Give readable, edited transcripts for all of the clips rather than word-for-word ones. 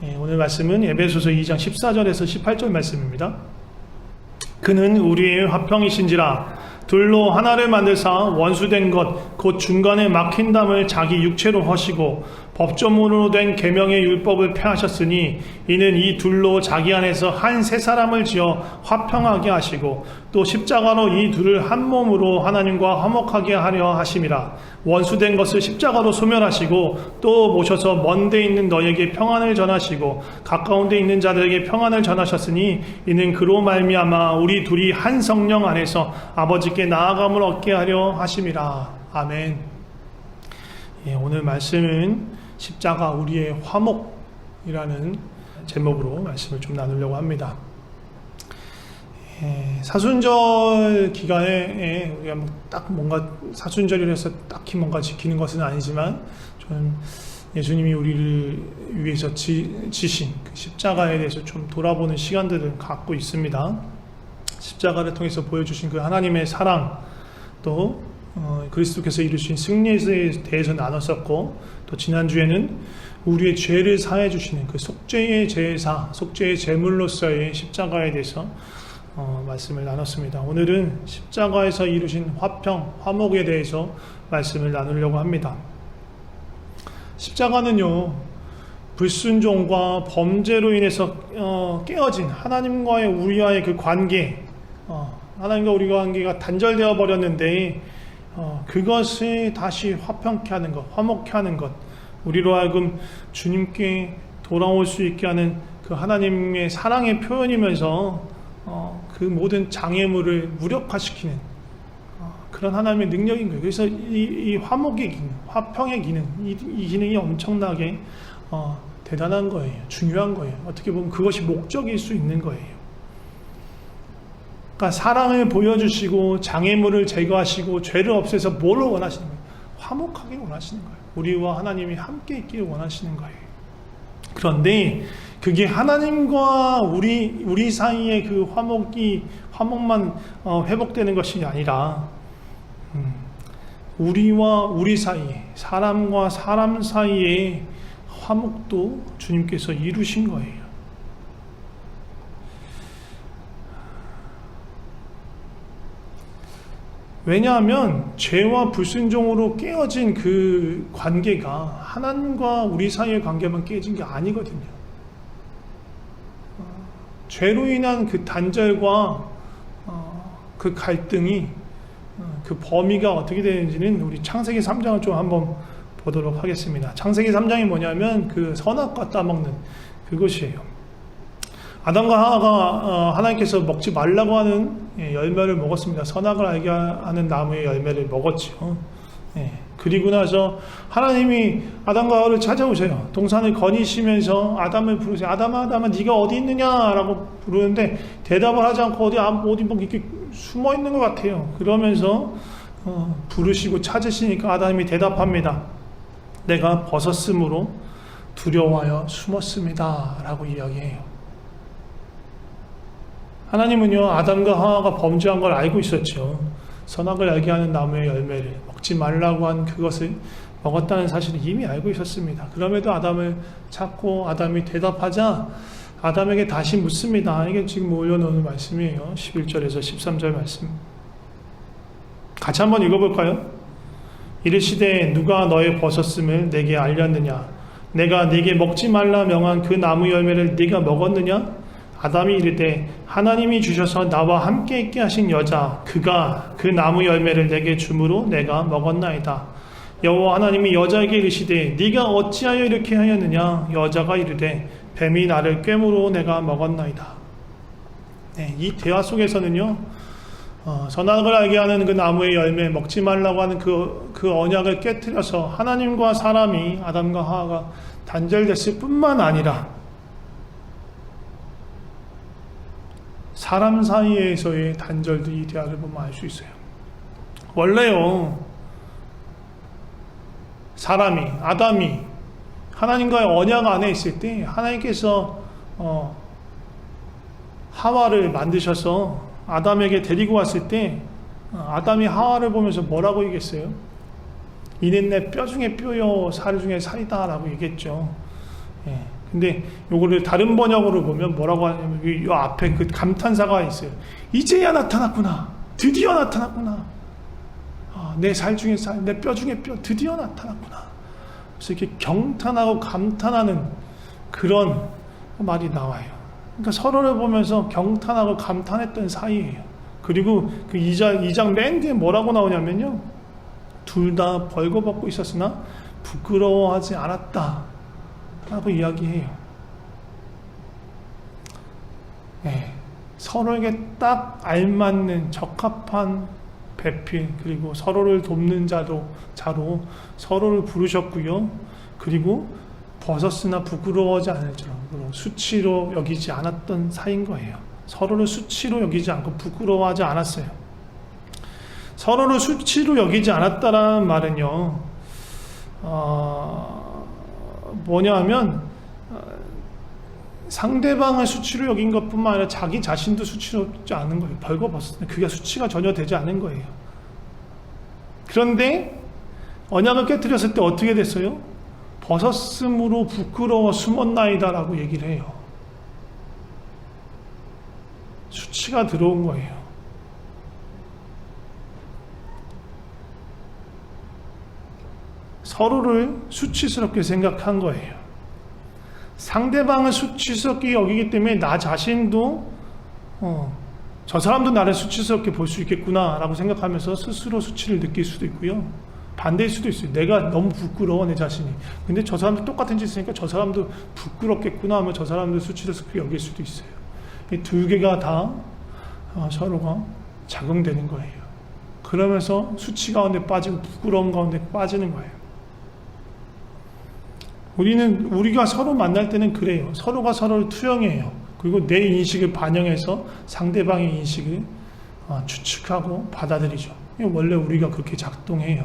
오늘 말씀은 에베소서 2장 14절에서 18절 말씀입니다. 그는 우리의 화평이신지라 둘로 하나를 만드사 원수된 것 곧 중간에 막힌 담을 자기 육체로 허시고 법조문으로 된 계명의 율법을 폐하셨으니 이는 이 둘로 자기 안에서 한 새 사람을 지어 화평하게 하시고 또 십자가로 이 둘을 한 몸으로 하나님과 화목하게 하려 하심이라. 원수된 것을 십자가로 소멸하시고 또 모셔서 먼 데 있는 너에게 평안을 전하시고 가까운 데 있는 자들에게 평안을 전하셨으니 이는 그로 말미암아 우리 둘이 한 성령 안에서 아버지께 나아감을 얻게 하려 하심이라. 아멘. 오늘 말씀은 십자가 우리의 화목이라는 제목으로 말씀을 좀 나누려고 합니다. 사순절 기간에 우리가 딱 뭔가 사순절이라 해서 딱히 뭔가 지키는 것은 아니지만 좀 예수님이 우리를 위해서 지신 그 십자가에 대해서 좀 돌아보는 시간들을 갖고 있습니다. 십자가를 통해서 보여주신 그 하나님의 사랑, 또 그리스도께서 이루신 승리에 대해서 나눴었고, 또 지난주에는 우리의 죄를 사해 주시는 그 속죄의 제사, 속죄의 제물로서의 십자가에 대해서 말씀을 나눴습니다. 오늘은 십자가에서 이루신 화평, 화목에 대해서 말씀을 나누려고 합니다. 십자가는요, 불순종과 범죄로 인해서 깨어진 하나님과의 우리와의 그 관계, 하나님과 우리가 관계가 단절되어 버렸는데 그것을 다시 화평케 하는 것, 화목케 하는 것, 우리로 하여금 주님께 돌아올 수 있게 하는 그 하나님의 사랑의 표현이면서 그 모든 장애물을 무력화시키는 그런 하나님의 능력인 거예요. 그래서 이 화목의 기능, 화평의 기능, 이 기능이 엄청나게 대단한 거예요. 중요한 거예요. 어떻게 보면 그것이 목적일 수 있는 거예요. 그러니까 사랑을 보여주시고 장애물을 제거하시고 죄를 없애서 뭐를 원하시는 거예요? 화목하게 원하시는 거예요. 우리와 하나님이 함께 있기를 원하시는 거예요. 그런데 그게 하나님과 우리 사이의 그 화목만 회복되는 것이 아니라 우리와 우리 사이에, 사람과 사람 사이에 화목도 주님께서 이루신 거예요. 왜냐하면 죄와 불순종으로 깨어진 그 관계가 하나님과 우리 사이의 관계만 깨진 게 아니거든요. 죄로 인한 그 단절과 그 갈등이 그 범위가 어떻게 되는지는 우리 창세기 3장을 좀 한번 보도록 하겠습니다. 창세기 3장이 뭐냐면 그 선악과 따먹는 그것이에요. 아담과 하와가 하나님께서 먹지 말라고 하는 열매를 먹었습니다. 선악을 알게 하는 나무의 열매를 먹었죠. 그리고 나서 하나님이 아담과 하와를 찾아오세요. 동산을 거니시면서 아담을 부르세요. 아담아, 네가 어디 있느냐라고 부르는데 대답을 하지 않고 어디 뭐 이렇게 숨어 있는 것 같아요. 그러면서 부르시고 찾으시니까 아담이 대답합니다. 내가 벗었으므로 두려워하여 숨었습니다 라고 이야기해요. 하나님은요, 아담과 하와가 범죄한 걸 알고 있었죠. 선악을 알게 하는 나무의 열매를 먹지 말라고 한 그것을 먹었다는 사실을 이미 알고 있었습니다. 그럼에도 아담을 찾고 아담이 대답하자 아담에게 다시 묻습니다. 이게 지금 올려놓은 말씀이에요. 11절에서 13절 말씀. 같이 한번 읽어볼까요? 이르시되 누가 너의 벗었음을 내게 알렸느냐? 내가 네게 먹지 말라 명한 그 나무 열매를 네가 먹었느냐? 아담이 이르되 하나님이 주셔서 나와 함께 있게 하신 여자 그가 그 나무 열매를 내게 주므로 내가 먹었나이다. 여호와 하나님이 여자에게 이르시되 네가 어찌하여 이렇게 하였느냐? 여자가 이르되 뱀이 나를 꿰므로 내가 먹었나이다. 이 대화 속에서는요, 선악을 알게 하는 그 나무의 열매 먹지 말라고 하는 그 언약을 깨뜨려서 하나님과 사람이 아담과 하와가 단절됐을 뿐만 아니라 사람 사이에서의 단절도 이 대화를 보면 알 수 있어요. 원래요, 아담이 하나님과의 언약 안에 있을 때 하나님께서 하와를 만드셔서 아담에게 데리고 왔을 때 아담이 하와를 보면서 뭐라고 얘기했어요? 이는 내 뼈 중에 뼈요 살 중에 살이다 라고 얘기했죠. 근데 요거를 다른 번역으로 보면 뭐라고 하냐면 요 앞에 그 감탄사가 있어요. 이제야 나타났구나. 드디어 나타났구나. 내 살 중에 살, 내 뼈 중에 뼈 드디어 나타났구나. 그래서 이렇게 경탄하고 감탄하는 그런 말이 나와요. 그러니까 서로를 보면서 경탄하고 감탄했던 사이예요. 그리고 그 2장 맨 뒤에 뭐라고 나오냐면요. 둘 다 벌거벗고 있었으나 부끄러워하지 않았다 라고 이야기해요. 네, 서로에게 딱 알맞는 적합한 배필, 그리고 서로를 돕는 자로 서로를 부르셨고요. 그리고 벗었으나 부끄러워하지 않을 정도로 수치로 여기지 않았던 사이인 거예요. 서로를 수치로 여기지 않고 부끄러워하지 않았어요. 서로를 수치로 여기지 않았다라는 말은요, 뭐냐 하면 상대방을 수치로 여긴 것뿐만 아니라 자기 자신도 수치로 여기지 않은 거예요. 벌거벗었을 때 그게 수치가 전혀 되지 않은 거예요. 그런데 언약을 깨뜨렸을 때 어떻게 됐어요? 벗었으므로 부끄러워 숨었나이다 라고 얘기를 해요. 수치가 들어온 거예요. 서로를 수치스럽게 생각한 거예요. 상대방을 수치스럽게 여기기 때문에 나 자신도 저 사람도 나를 수치스럽게 볼 수 있겠구나 라고 생각하면서 스스로 수치를 느낄 수도 있고요. 반대일 수도 있어요. 내가 너무 부끄러워 내 자신이. 근데 저 사람도 똑같은 짓을 했으니까 저 사람도 부끄럽겠구나 하면 저 사람도 수치스럽게 여길 수도 있어요. 이 두 개가 다 서로가 작용되는 거예요. 그러면서 수치 가운데 빠지고 부끄러운 가운데 빠지는 거예요. 우리가 서로 만날 때는 그래요. 서로가 서로를 투영해요. 그리고 내 인식을 반영해서 상대방의 인식을 추측하고 받아들이죠. 원래 우리가 그렇게 작동해요.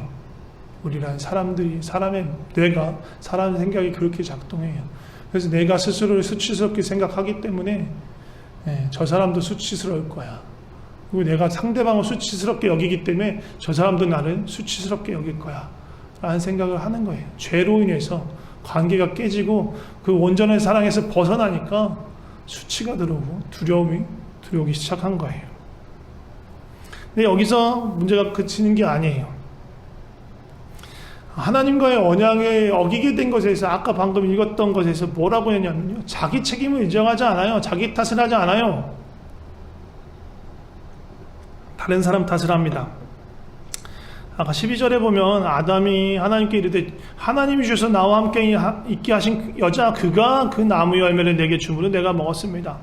우리란 사람의 뇌가, 사람의 생각이 그렇게 작동해요. 그래서 내가 스스로를 수치스럽게 생각하기 때문에 저 사람도 수치스러울 거야. 그리고 내가 상대방을 수치스럽게 여기기 때문에 저 사람도 나를 수치스럽게 여길 거야. 라는 생각을 하는 거예요. 죄로 인해서 관계가 깨지고 그 온전한 사랑에서 벗어나니까 수치가 들어오고 두려움이 들어오기 시작한 거예요. 근데 여기서 문제가 그치는 게 아니에요. 하나님과의 언약에 어기게 된 것에서 아까 방금 읽었던 것에서 뭐라고 했냐면요. 자기 책임을 인정하지 않아요. 자기 탓을 하지 않아요. 다른 사람 탓을 합니다. 아까 12절에 보면 아담이 하나님께 이르되 하나님이 주셔서 나와 함께 있게 하신 여자 그가 그 나무 열매를 내게 주므로 내가 먹었습니다.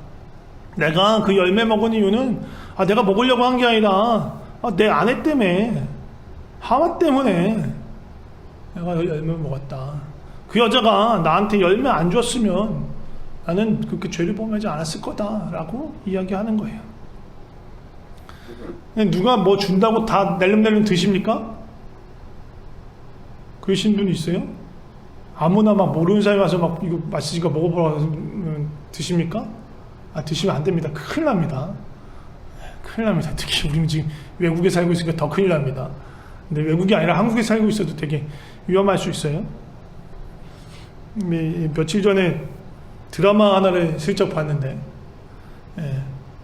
내가 그 열매 먹은 이유는 내가 먹으려고 한 게 아니라 내 아내 때문에, 하와 때문에 내가 열매를 먹었다. 그 여자가 나한테 열매 안 줬으면 나는 그렇게 죄를 범하지 않았을 거다라고 이야기하는 거예요. 누가 뭐 준다고 다 낼름낼름 드십니까? 그러신 분 있어요? 아무나 막 모르는 사람이 와서 막 이거 맛있으니까 먹어보라고 드십니까? 드시면 안 됩니다. 큰일 납니다. 큰일 납니다. 특히 우리는 지금 외국에 살고 있으니까 더 큰일 납니다. 근데 외국이 아니라 한국에 살고 있어도 되게 위험할 수 있어요. 며칠 전에 드라마 하나를 슬쩍 봤는데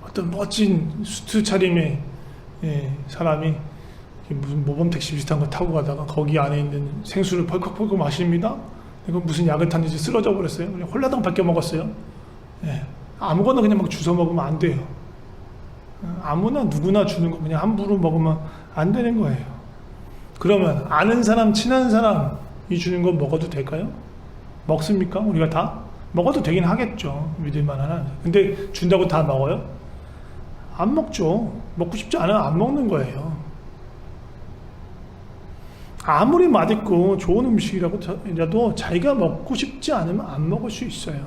어떤 멋진 수트 차림의 사람이 무슨 모범 택시 비슷한 거 타고 가다가 거기 안에 있는 생수를 펄컥펄컥 마십니다. 이거 무슨 약을 탔는지 쓰러져 버렸어요. 그냥 홀라당 밖에 먹었어요. 아무거나 그냥 막 주워 먹으면 안 돼요. 아무나 누구나 주는 거 그냥 함부로 먹으면 안 되는 거예요. 그러면 아는 사람, 친한 사람이 주는 거 먹어도 될까요? 먹습니까? 우리가 다? 먹어도 되긴 하겠죠. 믿을만 하나. 근데 준다고 다 먹어요? 안 먹죠. 먹고 싶지 않으면 안 먹는 거예요. 아무리 맛있고 좋은 음식이라도 자기가 먹고 싶지 않으면 안 먹을 수 있어요.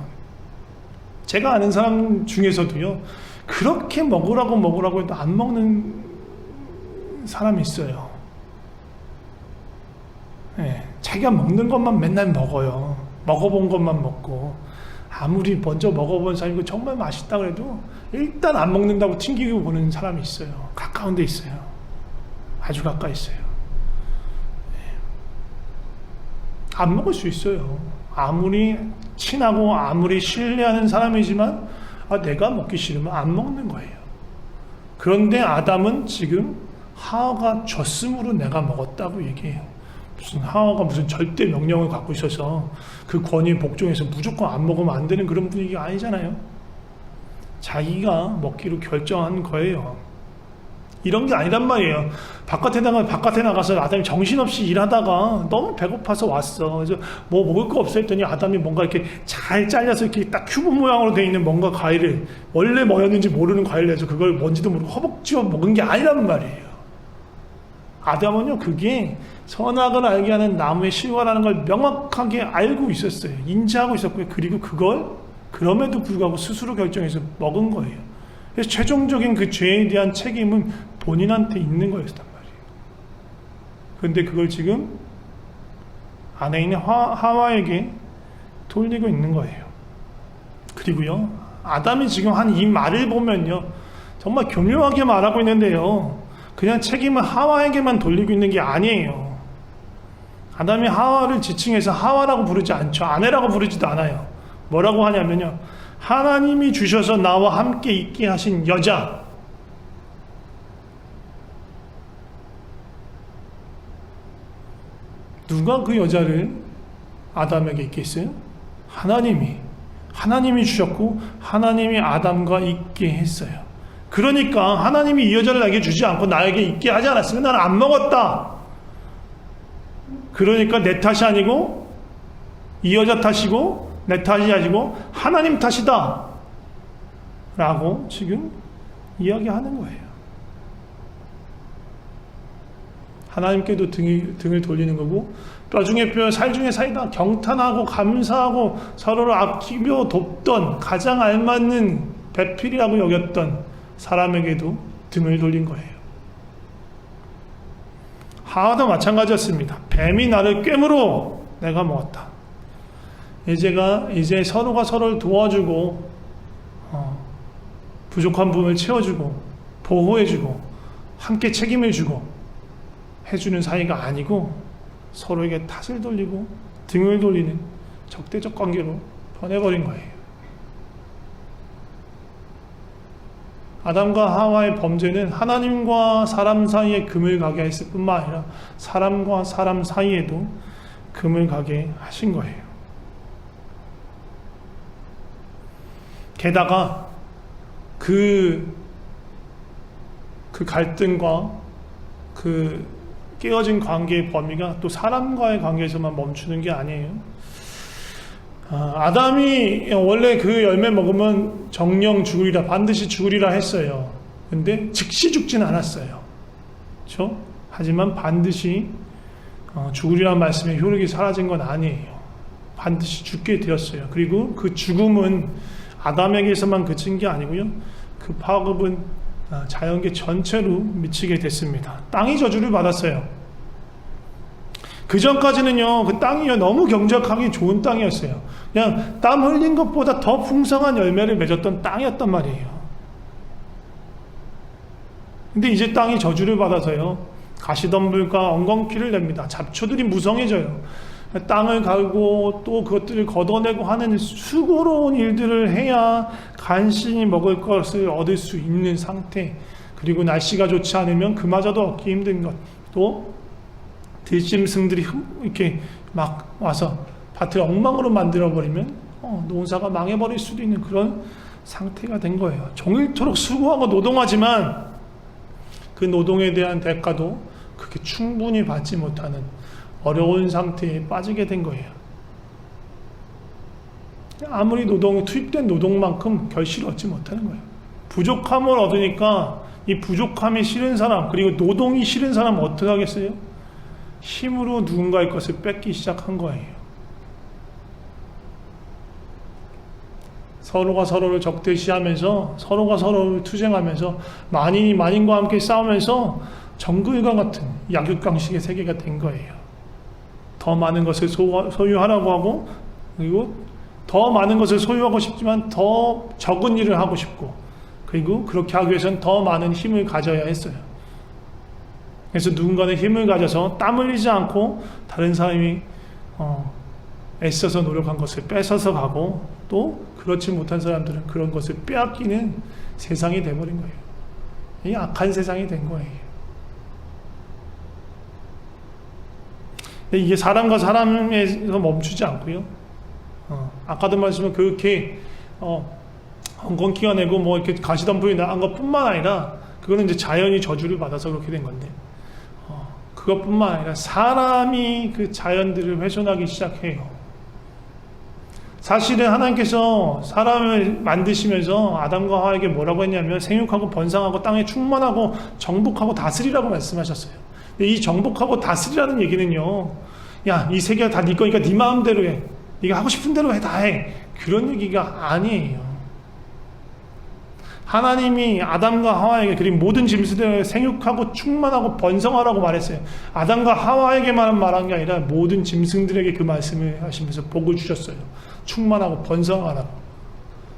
제가 아는 사람 중에서도요, 그렇게 먹으라고 해도 안 먹는 사람이 있어요. 자기가 먹는 것만 맨날 먹어요. 먹어본 것만 먹고. 아무리 먼저 먹어본 사람이고 정말 맛있다고 해도 일단 안 먹는다고 튕기고 보는 사람이 있어요. 가까운 데 있어요. 아주 가까이 있어요. 안 먹을 수 있어요. 아무리 친하고 아무리 신뢰하는 사람이지만 내가 먹기 싫으면 안 먹는 거예요. 그런데 아담은 지금 하와가 줬으므로 내가 먹었다고 얘기해요. 하와가 무슨 절대 명령을 갖고 있어서 그 권위에 복종해서 무조건 안 먹으면 안 되는 그런 분위기가 아니잖아요. 자기가 먹기로 결정한 거예요. 이런 게 아니란 말이에요. 바깥에 나가서 아담이 정신없이 일하다가 너무 배고파서 왔어. 그래서 뭐 먹을 거 없어 했더니 아담이 뭔가 이렇게 잘 잘려서 이렇게 딱 큐브 모양으로 되어 있는 뭔가 과일을, 원래 뭐였는지 모르는 과일을 해서 그걸 뭔지도 모르고 허벅지어 먹은 게 아니란 말이에요. 아담은요, 그게 선악을 알게 하는 나무의 실과라는 걸 명확하게 알고 있었어요. 인지하고 있었고요. 그리고 그걸 그럼에도 불구하고 스스로 결정해서 먹은 거예요. 그래서 최종적인 그 죄에 대한 책임은 본인한테 있는 거였단 말이에요. 그런데 그걸 지금 안에 있는 하와에게 돌리고 있는 거예요. 그리고요, 아담이 지금 한 이 말을 보면요, 정말 교묘하게 말하고 있는데요, 그냥 책임을 하와에게만 돌리고 있는 게 아니에요. 아담이 하와를 지칭해서 하와라고 부르지 않죠. 아내라고 부르지도 않아요. 뭐라고 하냐면요, 하나님이 주셔서 나와 함께 있게 하신 여자, 누가 그 여자를 아담에게 있게 했어요? 하나님이 주셨고 하나님이 아담과 있게 했어요. 그러니까 하나님이 이 여자를 나에게 주지 않고 나에게 있게 하지 않았으면 나는 안 먹었다. 그러니까 내 탓이 아니고 이 여자 탓이고 내 탓이 아니고 하나님 탓이다 라고 지금 이야기하는 거예요. 하나님께도 등을 돌리는 거고, 뼈 중에 뼈, 살 중에 살이다 경탄하고 감사하고 서로를 아끼며 돕던, 가장 알맞는 배필이라고 여겼던 사람에게도 등을 돌린 거예요. 하와도 마찬가지였습니다. 뱀이 나를 꿰물어 내가 먹었다. 이제 서로가 서로를 도와주고 부족한 부분을 채워주고 보호해주고 함께 책임을 주고 해주는 사이가 아니고 서로에게 탓을 돌리고 등을 돌리는 적대적 관계로 변해버린 거예요. 아담과 하와의 범죄는 하나님과 사람 사이에 금을 가게 했을 뿐만 아니라 사람과 사람 사이에도 금을 가게 하신 거예요. 게다가 그 갈등과 그 깨어진 관계의 범위가 또 사람과의 관계에서만 멈추는 게 아니에요. 아담이 원래 그 열매 먹으면 정령 죽으리라, 반드시 죽으리라 했어요. 근데 즉시 죽진 않았어요. 그렇죠? 하지만 반드시 죽으리라는 말씀의 효력이 사라진 건 아니에요. 반드시 죽게 되었어요. 그리고 그 죽음은 아담에게서만 그친 게 아니고요, 그 파급은 자연계 전체로 미치게 됐습니다. 땅이 저주를 받았어요. 그 전까지는요, 그 땅이 너무 경작하기 좋은 땅이었어요. 그냥 땀 흘린 것보다 더 풍성한 열매를 맺었던 땅이었단 말이에요. 근데 이제 땅이 저주를 받아서요, 가시덤불과 엉겅퀴를 냅니다. 잡초들이 무성해져요. 땅을 갈고 또 그것들을 걷어내고 하는 수고로운 일들을 해야 간신히 먹을 것을 얻을 수 있는 상태, 그리고 날씨가 좋지 않으면 그마저도 얻기 힘든 것, 또 들짐승들이 이렇게 막 와서 밭을 엉망으로 만들어버리면 농사가 망해버릴 수도 있는 그런 상태가 된 거예요. 종일토록 수고하고 노동하지만 그 노동에 대한 대가도 그렇게 충분히 받지 못하는 어려운 상태에 빠지게 된 거예요. 아무리 투입된 노동만큼 결실을 얻지 못하는 거예요. 부족함을 얻으니까 이 부족함이 싫은 사람, 그리고 노동이 싫은 사람은 어떻게 하겠어요? 힘으로 누군가의 것을 뺏기 시작한 거예요. 서로가 서로를 적대시하면서, 서로가 서로를 투쟁하면서, 만인이 만인과 함께 싸우면서 정글과 같은 약육강식의 세계가 된 거예요. 더 많은 것을 소유하라고 하고, 그리고 더 많은 것을 소유하고 싶지만 더 적은 일을 하고 싶고, 그리고 그렇게 하기 위해서는 더 많은 힘을 가져야 했어요. 그래서 누군가는 힘을 가져서 땀 흘리지 않고 다른 사람이 애써서 노력한 것을 뺏어서 가고, 또 그렇지 못한 사람들은 그런 것을 빼앗기는 세상이 돼버린 거예요. 이 악한 세상이 된 거예요. 이게 사람과 사람에서 멈추지 않고요. 아까도 말씀은 그렇게 엉겅퀴가 내고 뭐 이렇게 가시덤불이 나간 것뿐만 아니라, 그거는 이제 자연이 저주를 받아서 그렇게 된 건데, 그것뿐만 아니라 사람이 그 자연들을 훼손하기 시작해요. 사실은 하나님께서 사람을 만드시면서 아담과 하와에게 뭐라고 했냐면, 생육하고 번성하고 땅에 충만하고 정복하고 다스리라고 말씀하셨어요. 근데 이 정복하고 다스리라는 얘기는요, 야, 이 세계가 다 네 거니까 네 마음대로 해, 네가 하고 싶은 대로 해, 다 해, 그런 얘기가 아니에요. 하나님이 아담과 하와에게, 그리고 모든 짐승들을 생육하고 충만하고 번성하라고 말했어요. 아담과 하와에게만 말한 게 아니라 모든 짐승들에게 그 말씀을 하시면서 복을 주셨어요. 충만하고 번성하라고.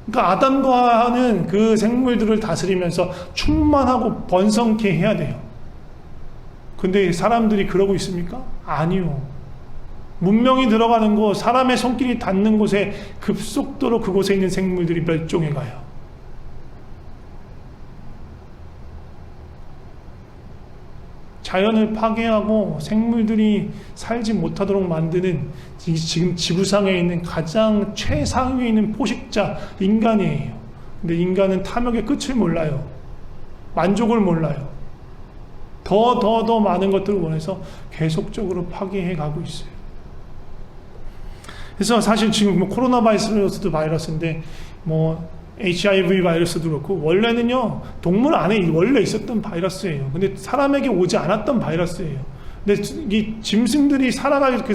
그러니까 아담과 하와는 그 생물들을 다스리면서 충만하고 번성케 해야 돼요. 근데 사람들이 그러고 있습니까? 아니요. 문명이 들어가는 곳, 사람의 손길이 닿는 곳에 급속도로 그곳에 있는 생물들이 멸종해 가요. 자연을 파괴하고 생물들이 살지 못하도록 만드는, 지금 지구상에 있는 가장 최상위에 있는 포식자 인간이에요. 근데 인간은 탐욕의 끝을 몰라요. 만족을 몰라요. 더 많은 것들을 원해서 계속적으로 파괴해 가고 있어요. 그래서 사실 지금 뭐 코로나 바이러스인데 뭐 HIV 바이러스도 그렇고, 원래는요 동물 안에 원래 있었던 바이러스예요. 근데 사람에게 오지 않았던 바이러스예요. 근데 이 짐승들이 살아갈 그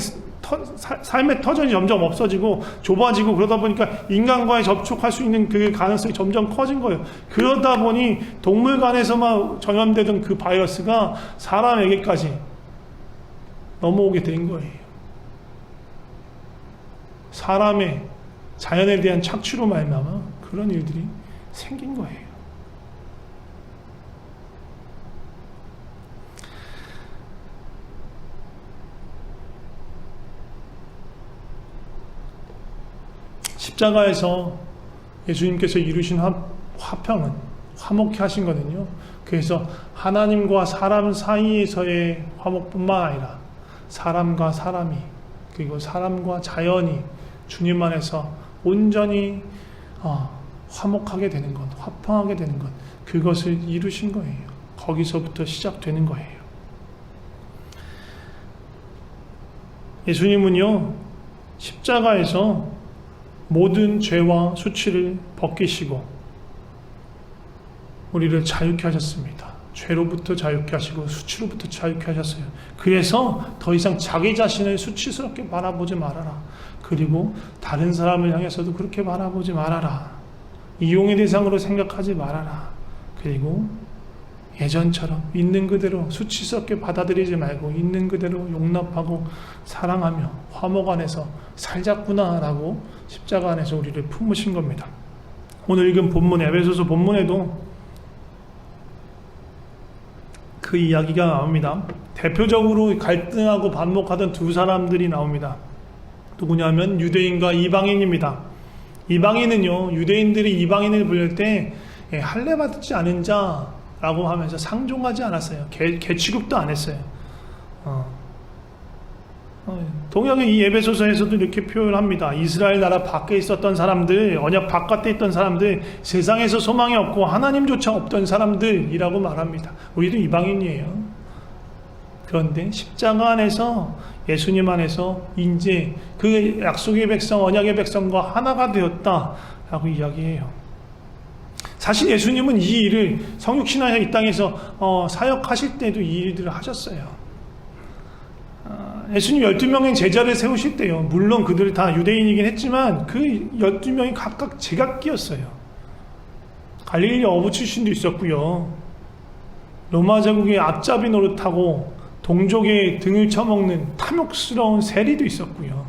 삶의 터전이 점점 없어지고 좁아지고, 그러다 보니까 인간과의 접촉할 수 있는 그 가능성이 점점 커진 거예요. 그러다 보니 동물간에서만 전염되던 그 바이러스가 사람에게까지 넘어오게 된 거예요. 사람의 자연에 대한 착취로 말미암아 그런 일들이 생긴 거예요. 십자가에서 예수님께서 이루신 화평은 화목케 하신 거거든요. 그래서 하나님과 사람 사이에서의 화목뿐만 아니라 사람과 사람이, 그리고 사람과 자연이 주님 안에서 온전히 화목하게 되는 것, 화평하게 되는 것, 그것을 이루신 거예요. 거기서부터 시작되는 거예요. 예수님은요 십자가에서 모든 죄와 수치를 벗기시고 우리를 자유케 하셨습니다. 죄로부터 자유케 하시고 수치로부터 자유케 하셨어요. 그래서 더 이상 자기 자신을 수치스럽게 바라보지 말아라. 그리고 다른 사람을 향해서도 그렇게 바라보지 말아라. 이용의 대상으로 생각하지 말아라. 그리고 예전처럼 있는 그대로 수치스럽게 받아들이지 말고 있는 그대로 용납하고 사랑하며 화목 안에서 살자꾸나 라고 십자가 안에서 우리를 품으신 겁니다. 오늘 읽은 본문, 에베소서 본문에도 그 이야기가 나옵니다. 대표적으로 갈등하고 반목하던 두 사람들이 나옵니다. 누구냐면 유대인과 이방인입니다. 이방인은요, 유대인들이 이방인을 부를 때 할례받지 않은 자라고 하면서 상종하지 않았어요. 개 취급도 안 했어요. 동양의 이 에베소서에서도 이렇게 표현합니다. 이스라엘 나라 밖에 있었던 사람들, 언약 바깥에 있던 사람들, 세상에서 소망이 없고 하나님조차 없던 사람들이라고 말합니다. 우리도 이방인이에요. 그런데 십자가 안에서, 예수님 안에서 이제 그 약속의 백성, 언약의 백성과 하나가 되었다라고 이야기해요. 사실 예수님은 이 일을 성육신하여 이 땅에서 사역하실 때도 이 일들을 하셨어요. 예수님 12명의 제자를 세우실 때요, 물론 그들이 다 유대인이긴 했지만 그 12명이 각각 제각기였어요. 갈릴리 어부 출신도 있었고요, 로마 제국의 앞잡이 노릇하고 동족의 등을 쳐먹는 탐욕스러운 세리도 있었고요,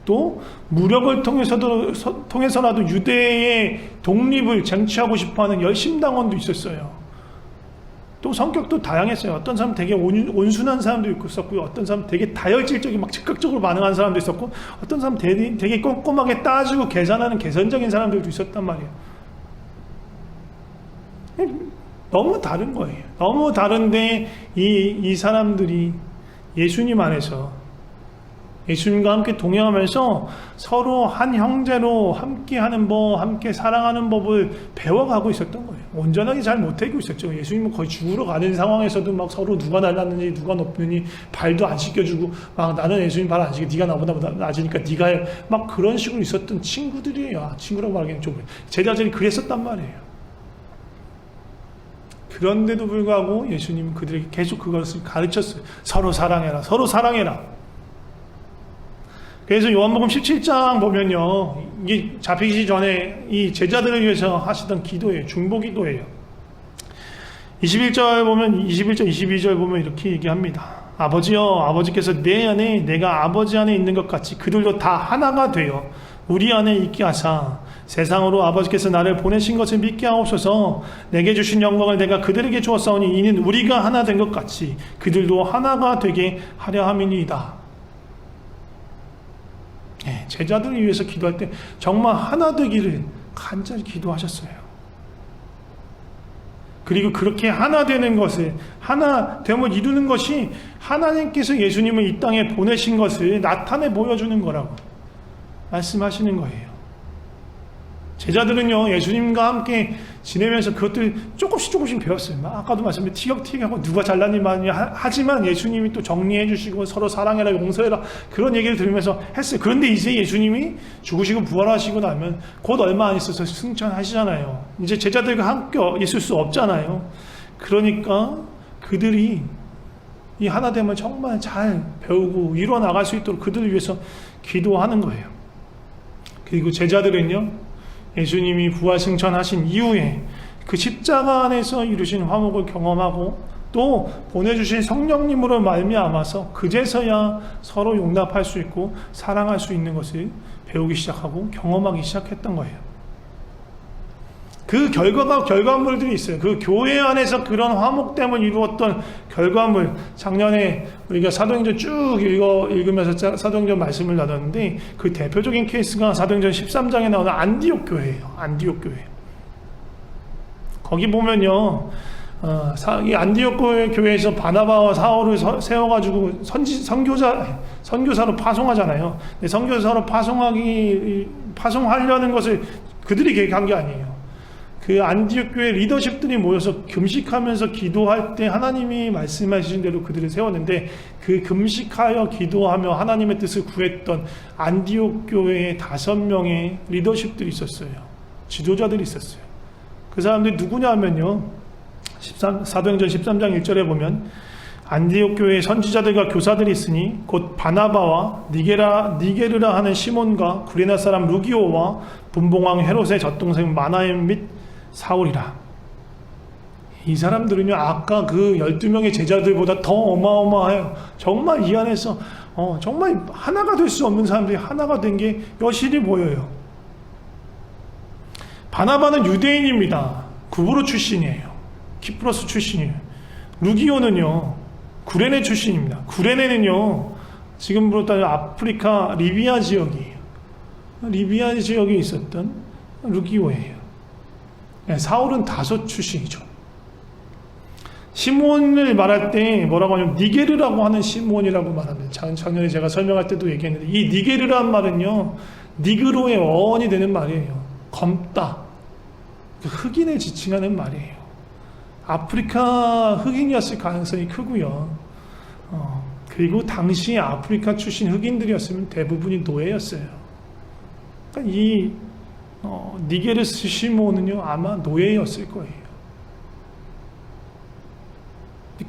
또 무력을 통해서라도 유대의 독립을 쟁취하고 싶어하는 열심당원도 있었어요. 또 성격도 다양했어요. 어떤 사람 되게 온순한 사람도 있었고요. 어떤 사람 되게 다혈질적인 막 즉각적으로 반응하는 사람도 있었고, 어떤 사람 되게 꼼꼼하게 따지고 계산하는 계산적인 사람들도 있었단 말이에요. 너무 다른 거예요. 너무 다른데 이 사람들이 예수님 안에서 예수님과 함께 동행하면서 서로 한 형제로 함께하는 법, 함께 사랑하는 법을 배워가고 있었던 거예요. 온전하게 잘 못하고 있었죠. 예수님은 거의 죽으러 가는 상황에서도 막 서로 누가 날랐는지 누가 높느니 발도 안 씻겨주고 막 나는 예수님 발 안 씻겨 네가 나보다 낮으니까 네가 해. 막 그런 식으로 있었던 친구들이에요. 친구라고 말하기는 좀 제자들이 그랬었단 말이에요. 그런데도 불구하고 예수님은 그들에게 계속 그것을 가르쳤어요. 서로 사랑해라. 서로 사랑해라. 그래서 요한복음 17장 보면요, 이게 잡히기 전에 이 제자들을 위해서 하시던 기도예요. 중보기도예요. 21절 보면 21절 22절 보면 이렇게 얘기합니다. 아버지여, 아버지께서 내 안에 내가 아버지 안에 있는 것 같이 그들도 다 하나가 되어 우리 안에 있게 하사 세상으로 아버지께서 나를 보내신 것을 믿게 하옵소서. 내게 주신 영광을 내가 그들에게 주었사오니 이는 우리가 하나 된 것 같이 그들도 하나가 되게 하려 함이니이다. 제자들을 위해서 기도할 때 정말 하나 되기를 간절히 기도하셨어요. 그리고 그렇게 하나 되는 것을, 하나 됨을 이루는 것이 하나님께서 예수님을 이 땅에 보내신 것을 나타내 보여주는 거라고 말씀하시는 거예요. 제자들은요, 예수님과 함께 지내면서 그것들 조금씩 배웠어요. 아까도 말씀드린 티격태격하고 누가 잘났니 많이 하지만 예수님이 또 정리해 주시고 서로 사랑해라, 용서해라, 그런 얘기를 들으면서 했어요. 그런데 이제 예수님이 죽으시고 부활하시고 나면 곧 얼마 안 있어서 승천하시잖아요. 이제 제자들과 함께 있을 수 없잖아요. 그러니까 그들이 이 하나됨을 정말 잘 배우고 이뤄나갈 수 있도록 그들을 위해서 기도하는 거예요. 그리고 제자들은요, 예수님이 부활승천하신 이후에 그 십자가 안에서 이루신 화목을 경험하고 또 보내주신 성령님으로 말미암아서 그제서야 서로 용납할 수 있고 사랑할 수 있는 것을 배우기 시작하고 경험하기 시작했던 거예요. 그 결과물들이 있어요. 그 교회 안에서 그런 화목됨을 이루었던 결과물, 작년에 우리가 사도행전 쭉 읽으면서 사도행전 말씀을 나눴는데 그 대표적인 케이스가 사도행전 13장에 나오는 안디옥 교회예요. 안디옥 교회. 거기 보면요, 이 안디옥 교회에서 바나바와 사울을 세워가지고 선교사로 파송하잖아요. 근데 선교사로 파송하려는 것을 그들이 계획한 게 아니에요. 그 안디옥 교회 리더십들이 모여서 금식하면서 기도할 때 하나님이 말씀하신 대로 그들을 세웠는데, 그 금식하여 기도하며 하나님의 뜻을 구했던 안디옥 교회에 5명의 리더십들이 있었어요. 지도자들이 있었어요. 그 사람들이 누구냐 하면요, 사도행전 13장 1절에 보면 안디옥 교회에 선지자들과 교사들이 있으니 곧 바나바와 니게르라 하는 시몬과 구레네 사람 루기오와 분봉왕 헤롯의 젖동생 마나엠 및 사울이라. 이 사람들은요, 아까 그 12명의 제자들보다 더 어마어마해요. 정말 이 안에서 정말 하나가 될 수 없는 사람들이 하나가 된 게 여실히 보여요. 바나바는 유대인입니다. 구브로 출신이에요. 키프로스 출신이에요. 루기오는요, 구레네 출신입니다. 구레네는요, 지금으로 따지면 아프리카 리비아 지역이에요. 리비아 지역에 있었던 루기오예요. 사울은 다소 출신이죠. 시몬을 말할 때 뭐라고 하냐면 니게르라고 하는 시몬이라고 말합니다. 작년에 제가 설명할 때도 얘기했는데, 이 니게르란 말은요, 니그로의 어원이 되는 말이에요. 검다, 흑인을 지칭하는 말이에요. 아프리카 흑인이었을 가능성이 크고요. 그리고 당시 아프리카 출신 흑인들이었으면 대부분이 노예였어요. 그러니까 이 니게르스 시몬은요, 아마 노예였을 거예요.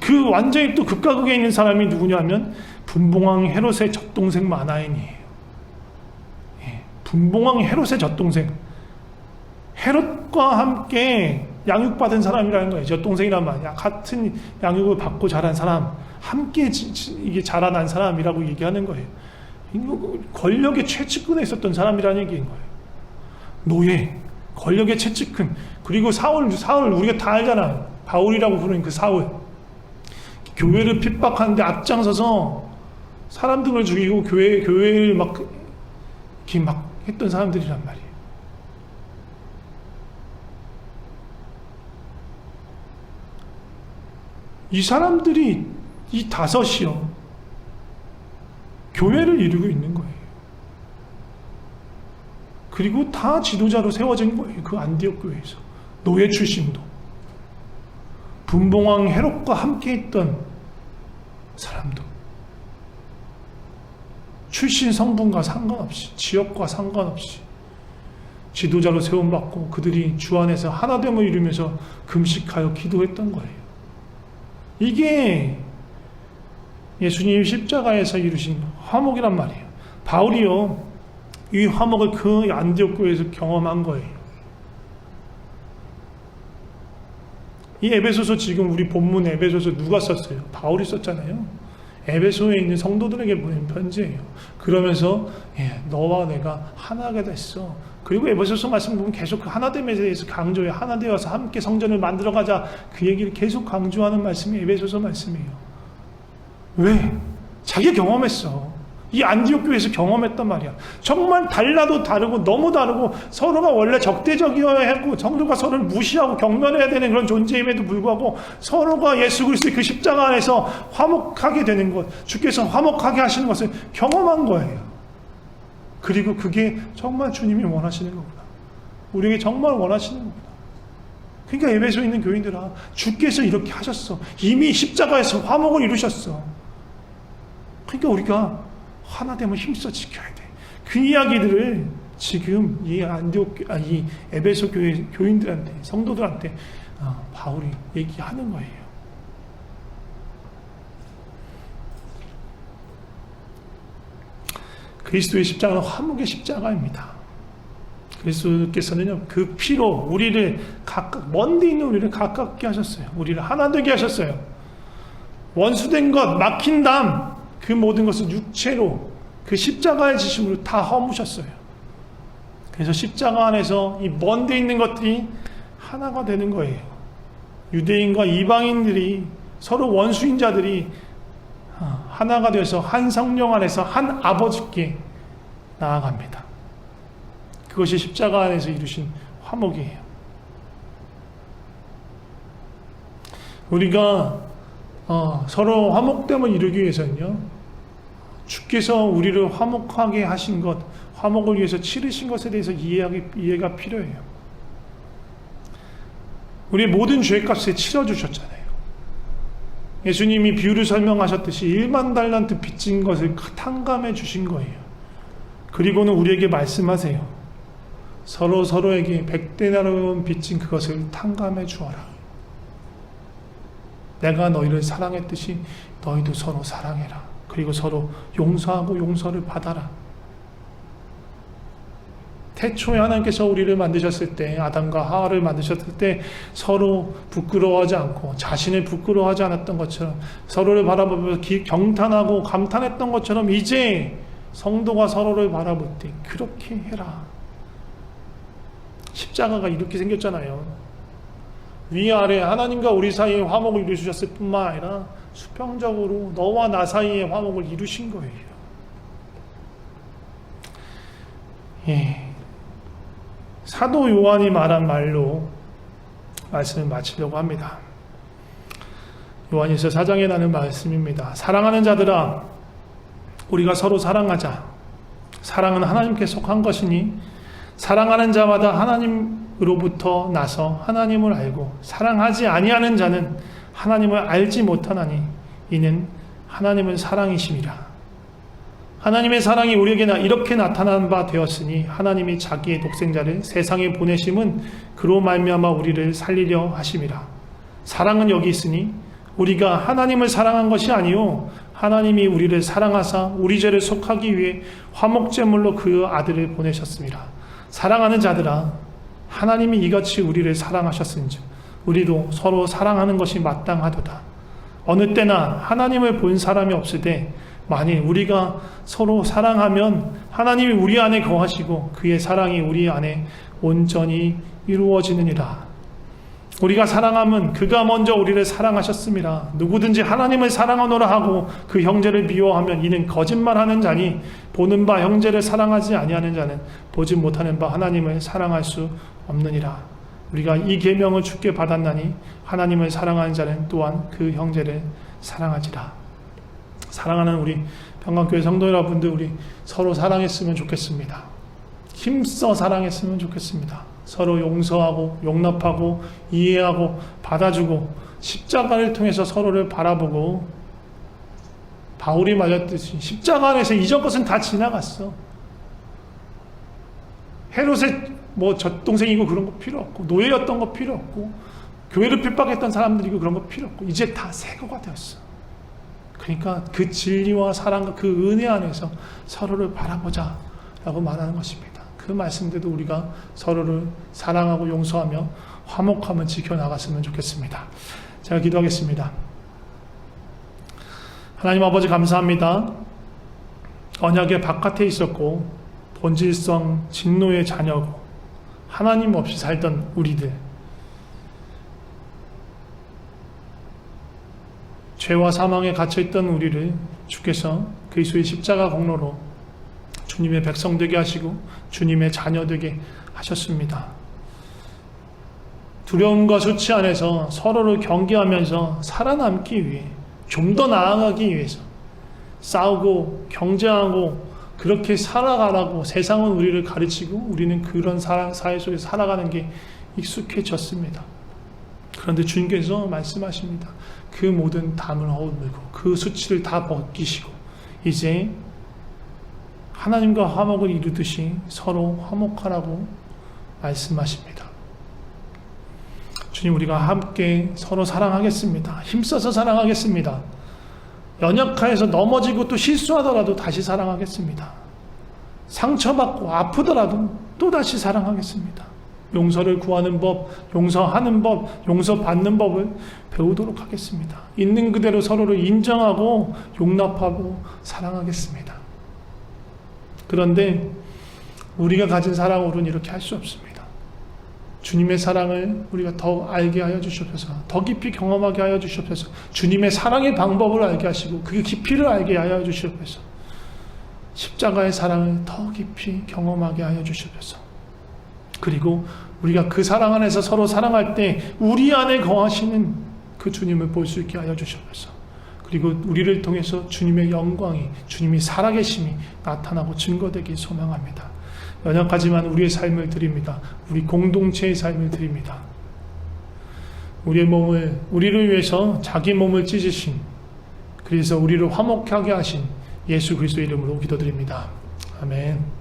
그 완전히 또 극과 극에 있는 사람이 누구냐면 분봉왕 헤롯의 젖동생 마나엔이에요. 분봉왕 헤롯의 젖동생, 헤롯과 함께 양육받은 사람이라는 거예요. 젖동생이란 말이야. 같은 양육을 받고 자란 사람, 함께 이게 자라난 사람이라고 얘기하는 거예요. 권력의 최측근에 있었던 사람이라는 얘기인 거예요. 노예, 권력의 최측근. 그리고 사울 우리가 다 알잖아요. 바울이라고 부르는 그 사울, 교회를 핍박하는데 앞장서서 사람들을 죽이고 교회를 이렇게 막 했던 사람들이란 말이에요. 이 사람들이, 이 다섯이요, 교회를 이루고 있는 거예요. 그리고 다 지도자로 세워진 거예요. 그 안디옥 교회에서. 노예 출신도. 분봉왕 헤롯과 함께 했던 사람도. 출신 성분과 상관없이, 지역과 상관없이 지도자로 세움받고 그들이 주 안에서 하나됨을 이루면서 금식하여 기도했던 거예요. 이게 예수님 십자가에서 이루신 화목이란 말이에요. 바울이요, 이 화목을 그 안디옥 교회에서 경험한 거예요. 이 에베소서, 지금 우리 본문 에베소서 누가 썼어요? 바울이 썼잖아요. 에베소에 있는 성도들에게 보낸 편지예요. 그러면서 너와 내가 하나가 됐어. 그리고 에베소서 말씀 보면 계속 그 하나됨에 대해서 강조해요. 하나 되어서 함께 성전을 만들어가자. 그 얘기를 계속 강조하는 말씀이 에베소서 말씀이에요. 왜? 자기 경험했어. 이 안디옥 교회에서 경험했단 말이야. 정말 달라도 다르고 너무 다르고 서로가 원래 적대적이어야 하고 성도가 서로를 무시하고 경멸해야 되는 그런 존재임에도 불구하고 서로가 예수 그리스도의 그 십자가 안에서 화목하게 되는 것, 주께서 화목하게 하시는 것을 경험한 거예요. 그리고 그게 정말 주님이 원하시는 거구나. 우리에게 정말 원하시는 거구나. 그러니까 에베소에 있는 교인들아, 주께서 이렇게 하셨어. 이미 십자가에서 화목을 이루셨어. 그러니까 우리가 하나됨을 힘써 지켜야 돼. 그 이야기들을 지금 이 이 에베소 교회 교인들한테, 성도들한테 바울이 얘기하는 거예요. 그리스도의 십자가는 화목의 십자가입니다. 그리스도께서는요, 그 피로 우리를 먼데 있는 우리를 가깝게 하셨어요. 우리를 하나 되게 하셨어요. 원수된 것, 막힌 담, 그 모든 것을 육체로 그 십자가의 지심으로 다 허무셨어요. 그래서 십자가 안에서 이 먼데 있는 것들이 하나가 되는 거예요. 유대인과 이방인들이, 서로 원수인 자들이 하나가 되어서 한 성령 안에서 한 아버지께 나아갑니다. 그것이 십자가 안에서 이루신 화목이에요. 우리가 서로 화목됨을 이루기 위해서는요, 주께서 우리를 화목하게 하신 것, 화목을 위해서 치르신 것에 대해서 이해가 필요해요. 우리의 모든 죄값을 치러주셨잖아요. 예수님이 비유를 설명하셨듯이 1만 달란트 빚진 것을 탕감해 주신 거예요. 그리고는 우리에게 말씀하세요. 서로에게 100데나리온 빚진 그것을 탕감해 주어라. 내가 너희를 사랑했듯이 너희도 서로 사랑해라. 그리고 서로 용서하고 용서를 받아라. 태초에 하나님께서 우리를 만드셨을 때, 아담과 하와를 만드셨을 때 서로 부끄러워하지 않고 자신을 부끄러워하지 않았던 것처럼, 서로를 바라보면서 경탄하고 감탄했던 것처럼 이제 성도가 서로를 바라볼 때 그렇게 해라. 십자가가 이렇게 생겼잖아요. 위아래 하나님과 우리 사이에 화목을 이루셨을 뿐만 아니라 수평적으로 너와 나 사이에 화목을 이루신 거예요. 사도 요한이 말한 말로 말씀을 마치려고 합니다. 요한일서 4장에 나는 말씀입니다. 사랑하는 자들아, 우리가 서로 사랑하자. 사랑은 하나님께 속한 것이니 사랑하는 자마다 하나님으로부터 나서 하나님을 알고, 사랑하지 아니하는 자는 하나님을 알지 못하나니 이는 하나님은 사랑이심이라. 하나님의 사랑이 우리에게 이렇게 나타난 바 되었으니 하나님이 자기의 독생자를 세상에 보내심은 그로 말미암아 우리를 살리려 하심이라. 사랑은 여기 있으니 우리가 하나님을 사랑한 것이 아니요 하나님이 우리를 사랑하사 우리 죄를 속하기 위해 화목제물로 그 아들을 보내셨습니다. 사랑하는 자들아, 하나님이 이같이 우리를 사랑하셨은즉 우리도 서로 사랑하는 것이 마땅하도다. 어느 때나 하나님을 본 사람이 없으되 만일 우리가 서로 사랑하면 하나님이 우리 안에 거하시고 그의 사랑이 우리 안에 온전히 이루어지느니라. 우리가 사랑함은 그가 먼저 우리를 사랑하셨습니다. 누구든지 하나님을 사랑하노라 하고 그 형제를 미워하면 이는 거짓말하는 자니 보는 바 형제를 사랑하지 아니하는 자는 보지 못하는 바 하나님을 사랑할 수 없느니라. 우리가 이 계명을 주께 받았나니 하나님을 사랑하는 자는 또한 그 형제를 사랑하지라. 사랑하는 우리 평강교회 성도 여러분들, 우리 서로 사랑했으면 좋겠습니다. 힘써 사랑했으면 좋겠습니다. 서로 용서하고 용납하고 이해하고 받아주고 십자가를 통해서 서로를 바라보고, 바울이 말했듯이 십자가 안에서 이전 것은 다 지나갔어. 헤롯의 젖동생이고 그런 거 필요 없고, 노예였던 거 필요 없고, 교회를 핍박했던 사람들이고 그런 거 필요 없고, 이제 다 새 거가 되었어. 그러니까 그 진리와 사랑과 그 은혜 안에서 서로를 바라보자 라고 말하는 것입니다. 그 말씀대로 우리가 서로를 사랑하고 용서하며 화목함을 지켜나갔으면 좋겠습니다. 제가 기도하겠습니다. 하나님 아버지, 감사합니다. 언약의 바깥에 있었고 본질성 진노의 자녀고 하나님 없이 살던 우리들, 죄와 사망에 갇혀있던 우리를 주께서 그리스도의 십자가 공로로 주님의 백성 되게 하시고 주님의 자녀 되게 하셨습니다. 두려움과 수치 안에서 서로를 경계하면서 살아남기 위해, 좀 더 나아가기 위해서 싸우고 경쟁하고 그렇게 살아가라고 세상은 우리를 가르치고 우리는 그런 사회 속에서 살아가는 게 익숙해졌습니다. 그런데 주님께서 말씀하십니다. 그 모든 담을 허물고 그 수치를 다 벗기시고 이제 하나님과 화목을 이루듯이 서로 화목하라고 말씀하십니다. 주님, 우리가 함께 서로 사랑하겠습니다. 힘써서 사랑하겠습니다. 연약하여서 넘어지고 또 실수하더라도 다시 사랑하겠습니다. 상처받고 아프더라도 또다시 사랑하겠습니다. 용서를 구하는 법, 용서하는 법, 용서받는 법을 배우도록 하겠습니다. 있는 그대로 서로를 인정하고 용납하고 사랑하겠습니다. 그런데 우리가 가진 사랑으로는 이렇게 할 수 없습니다. 주님의 사랑을 우리가 더 알게 하여 주시옵소서. 더 깊이 경험하게 하여 주시옵소서. 주님의 사랑의 방법을 알게 하시고 그 깊이를 알게 하여 주시옵소서. 십자가의 사랑을 더 깊이 경험하게 하여 주시옵소서. 그리고 우리가 그 사랑 안에서 서로 사랑할 때 우리 안에 거하시는 그 주님을 볼 수 있게 하여 주시옵소서. 그리고 우리를 통해서 주님의 영광이, 주님이 살아계심이 나타나고 증거되길 소망합니다. 연약하지만 우리의 삶을 드립니다. 우리 공동체의 삶을 드립니다. 우리를 위해서 자기 몸을 찢으신, 그래서 우리를 화목하게 하신 예수 그리스도 이름으로 기도드립니다. 아멘.